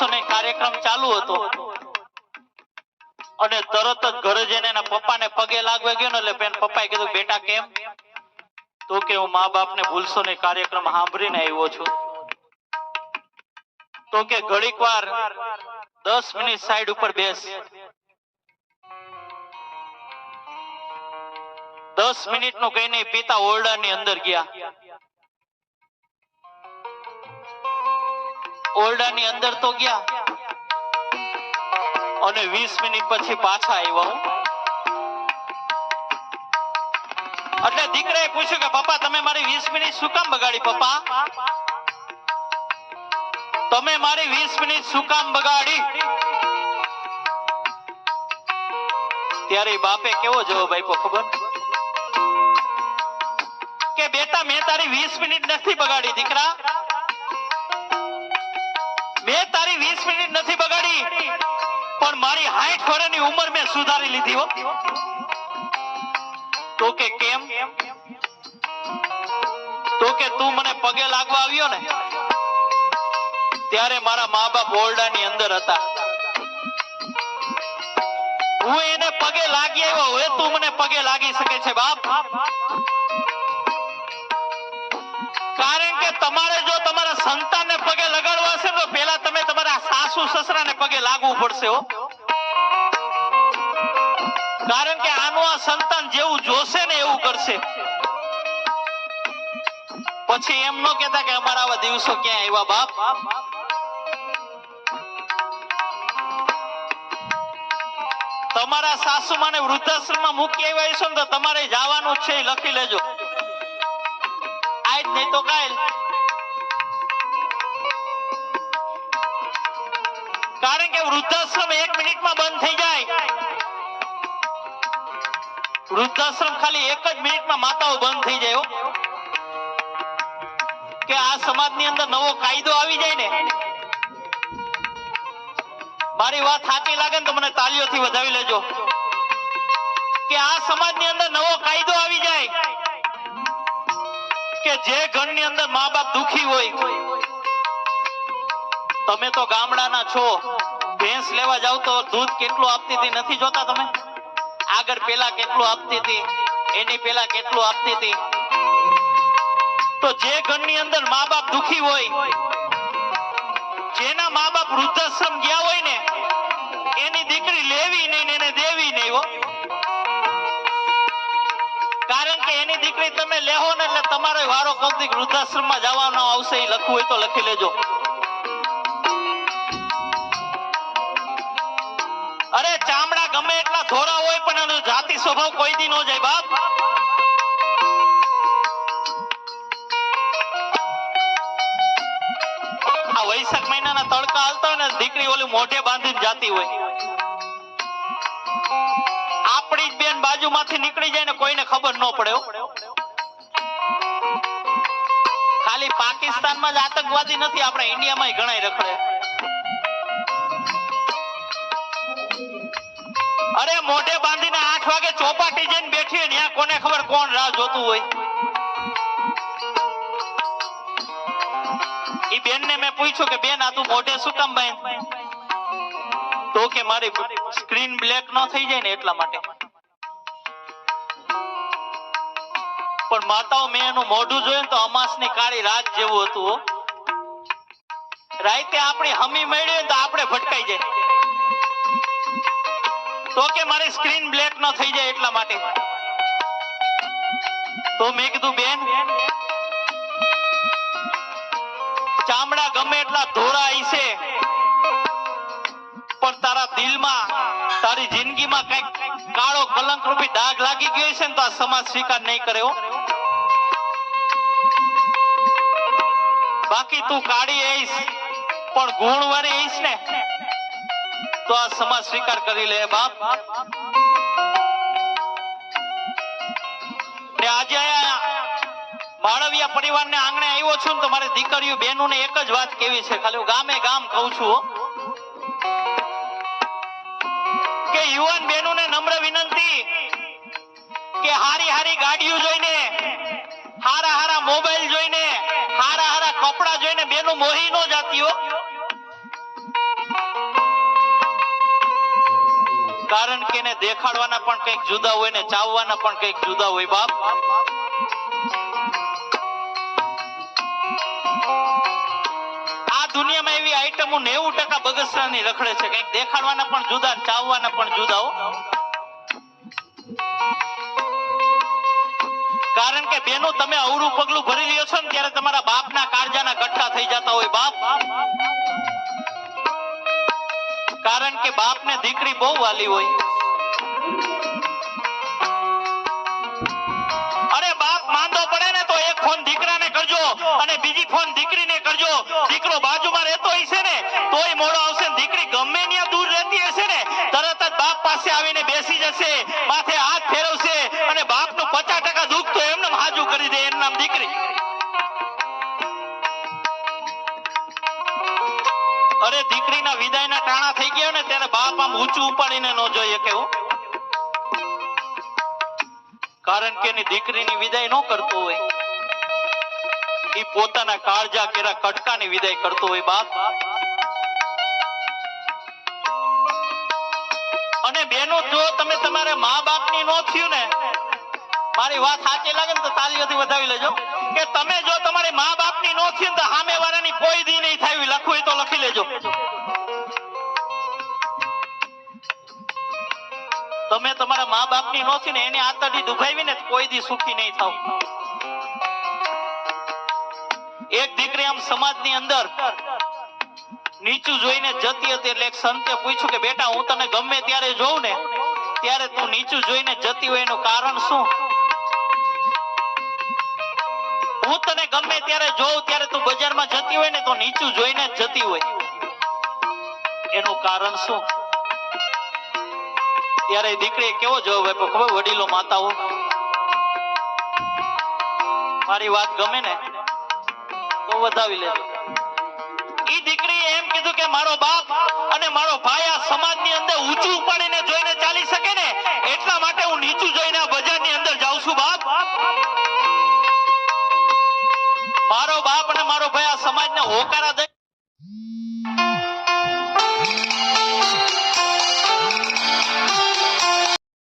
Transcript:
દિવસો ને કાર્યક્રમ ચાલુ હતો અને તરત જ ઘરે જઈને એના પપ્પાને પગે લાગવા ગયો ને એટલે પપ્પાએ કીધું બેટા કેમ? તો કે હું મા બાપને ભૂલશો ને કાર્યક્રમ સાંભળીને આવ્યો છું. તો કે ઘડીક વાર 10 મિનિટ સાઈડ ઉપર બેસ. 10 મિનિટ નું કઈ નહીં, પિતા ઓરડાની અંદર ગયા. ઓરડાની અંદર તો ગયા અને 20 મિનિટ પછી પાછા આવ્યા. એટલે દીકરાએ પૂછ્યું કે પપ્પા તમે મારી 20 મિનિટ શું કામ બગાડી? પપ્પા તમે મારી 20 મિનિટ શું કામ બગાડી? ત્યારે બાપે કેવો જવાબ આપ્યો ખબર? કે બેટા મેં તારી 20 મિનિટ નથી બગાડી દીકરા, મેં તારી 20 મિનિટ નથી બગાડી, પણ મારી 60 વર્ષની ઉંમર મેં સુધારી લીધી હો. તો કે કેમ? તો કે તું મને પગે લાગવા આવ્યો ને ત્યારે મારા મા બાપ ઓરડાની અંદર હતા. હું એને પગે લાગી આવ્યો, હવે તું મને પગે લાગી શકે છે બાપ? કારણ કે તમારે જો તમારા સંતાનને પગે લગાડવા હશે તો પહેલા તમે તમારા સાસુ સસરાને પગે લાગવું પડશે હો. કારણ કે આનું આ સંતાન જેવું જોશે ને એવું કરશે. પછી એમ ન કહેતા કે અમારા આવા દિવસો ક્યાં આવ્યા બાપ. તમારા સાસુમાને વૃદ્ધાશ્રમમાં મૂકી આવ્યા છો ને તો તમારે જવાનું છે, લખી લેજો. આજ નહીં તો કાલ. કારણ કે વૃદ્ધાશ્રમ 1 મિનિટમાં બંધ થઈ જાય. વૃદ્ધાશ્રમ ખાલી 1 જ મિનિટમાં માતાઓ બંધ થઈ જાય. કે આ સમાજની અંદર નવો કાયદો આવી જાય ને, મારી વાત સાચી લાગે ને તો મને તાળીઓથી વધાવી લેજો. કે આ સમાજની અંદર નવો કાયદો આવી જાય કે જે ઘરની અંદર મા બાપ દુખી હોય, તમે તો ગામડાના છો, ભેંસ લેવા જાવ તો દૂધ કેટલું આપતી હતી નથી જોતા તમે? આગળ પેલા કેટલું આપતી હતી, એની પેલા કેટલું આપતી હતી. તો જે ઘરની અંદર મા બાપ દુખી હોય, જેના મા બાપ વૃદ્ધાશ્રમ ગયા હોય ને, એની દીકરી લેવી નહીં ને એને દેવી નહીં હો. કારણ કે એની દીકરી તમે લેહો ને એટલે તમારો વારો કદી વૃદ્ધાશ્રમમાં જવાનો આવશે. એ લખવું હોય તો લખી લેજો. અરે ચામડા ગમે એટલા ધોરા હોય પણ એનો જાતિ સ્વભાવ કોઈ દી ન જાય બાપ. આ વૈશાખ મહિનાના તડકા હાલતા હોય ને, દીકરી ઓલી મોઢે બાંધીને જાતી હોય. આપણી જ બેન બાજુમાંથી નીકળી જાય ને કોઈને ખબર ન પડે. ખાલી પાકિસ્તાનમાં જ આતંકવાદી નથી, આપણે ઇન્ડિયામાં ઘણાય રખડે. અરે મોઢે બાંધીને 8 વાગે ચોપાટી જઈને બેઠી હોય, ત્યાં કોને ખબર કોણ રાહ જોતું હોય. ઈ બેન ને મેં પૂછ્યું કે બેન આ તું મોઢે શું કામ બાંધ? તો કે મારી સ્ક્રીન બ્લેક ન થઈ જાય ને એટલા માટે. પણ માતાઓ મેં એનું મોઢું જોયું તો અમાસની કાળી રાત જેવું હતું. રાતે આપણી હમી મળી તો આપણે ભટકાઈ જાય. તો કે મારી સ્ક્રીન બ્લેક ન થઈ જાય એટલા માટે. તો મેં કીધું બેન ચામડા ગમે એટલા ધોરા હશે પણ તારા દિલમાં, તારી જિંદગીમાં કઈક કાળો કલંક રૂપી ડાઘ લાગી ગયો છે ને તો આ સમાજ સ્વીકાર નહીં કરે. બાકી તું કાળી આઈશ પણ ગુણવાળી આઈશ ને તો આ સમાજ સ્વીકાર કરી લે બાપ. આજે માળવિયા પરિવારને આંગણે આવ્યો છું ને તો મારી દીકરીઓ બહેનોને એક જ વાત કેવી છે, ખાલી ગામે ગામ કહું છું કે યુવાન બહેનોને નમ્ર વિનંતી કે હારી હારી ગાડીઓ જોઈને, હારા હારા મોબાઈલ જોઈને, હારા હારા કપડા જોઈને બેનો મોહી ન જાતી હો. કારણ કે એને દેખાડવાના પણ કંઈક જુદા હોય ને ચાવવાના પણ કંઈક જુદા હોય બાપ. આ દુનિયામાં એવી આઈટમો 90% બગસરાની રખડે છે, કંઈક દેખાડવાના પણ જુદા ચાવવાના પણ જુદા હો. કારણ કે બેનો તમે અવળું પગલું ભરી લ્યો છો ને ત્યારે તમારા બાપના કાળજાના ગઠ્ઠા થઈ જતા હોય બાપ. કારણ કે બાપને દીકરી બહુ વાલી હોય. અરે બાપ માંદો પડે ને તો એક ફોન દીકરાને કરજો અને બીજી ફોન દીકરીને કરજો. દીકરો બાજુમાં રહેતો હશે ને તોય મોડો આવશે. દીકરી ગમે ત્યાં દૂર રહેતી હશે ને તરત જ બાપ પાસે આવીને બેસી જશે, માથે હાથ ફેરવશે અને બાપનું 50% દુઃખ તો એમને હાજુ કરી દે. એનું નામ દીકરી. અરે દીકરીના વિદાયના ટાણા થઈ ગયા ને ત્યારે બાપ આમ ઊંચું ઉપાડીને ન જોઈએ કેવું. કારણ કે એની દીકરીની વિદાય ન કરતો હોય, એ પોતાના કાળજા કેરા કટકાની વિદાય કરતો હોય બાપ. અને બેનો જો તમે તમારે મા બાપની નો થયું ને, મારી વાત સાચી લાગે ને તો તાલીઓથી વધાવી લેજો કે તમે જો તમારી મા બાપની નો થયું તો સામે વાળાની કોઈ દી નહીં થાય. લખવું હોય તો લખી લેજો. તમે તમારા મા બાપની નો થી ને એની આતડી દુભાવી ને કોઈ દી સુખી નહીં થાવ. એક દીકરી આમ સમાજની અંદર નીચું જોઈને જતી હતી એટલે એક સંતે પૂછ્યું કે બેટા હું તને ગમે ત્યારે જોઉં ને ત્યારે તું નીચું જોઈને જતી હોય એનું કારણ શું? હું તને ગમે ત્યારે જોઉં ત્યારે તું બજારમાં જતી હોય ને તો નીચું જોઈને જ જતી હોય, એનું કારણ શું? ત્યારે દીકરીએ કેવો જવાબ આપ્યો ખબર? વડીલો માતાઓ, મારી વાત ગમે ને તો વધાવી લેજો. ઈ દીકરીએ એમ કીધું કે મારો બાપ અને મારો ભાઈ આ સમાજની અંદર ઊંચું ઉપાડીને જોઈને ચાલી શકે ને એટલા માટે હું નીચું જોઈને આ બજારની અંદર જાઉં છું બાપ. મારો બાપ અને મારો ભાઈ આ સમાજને હોકારા દે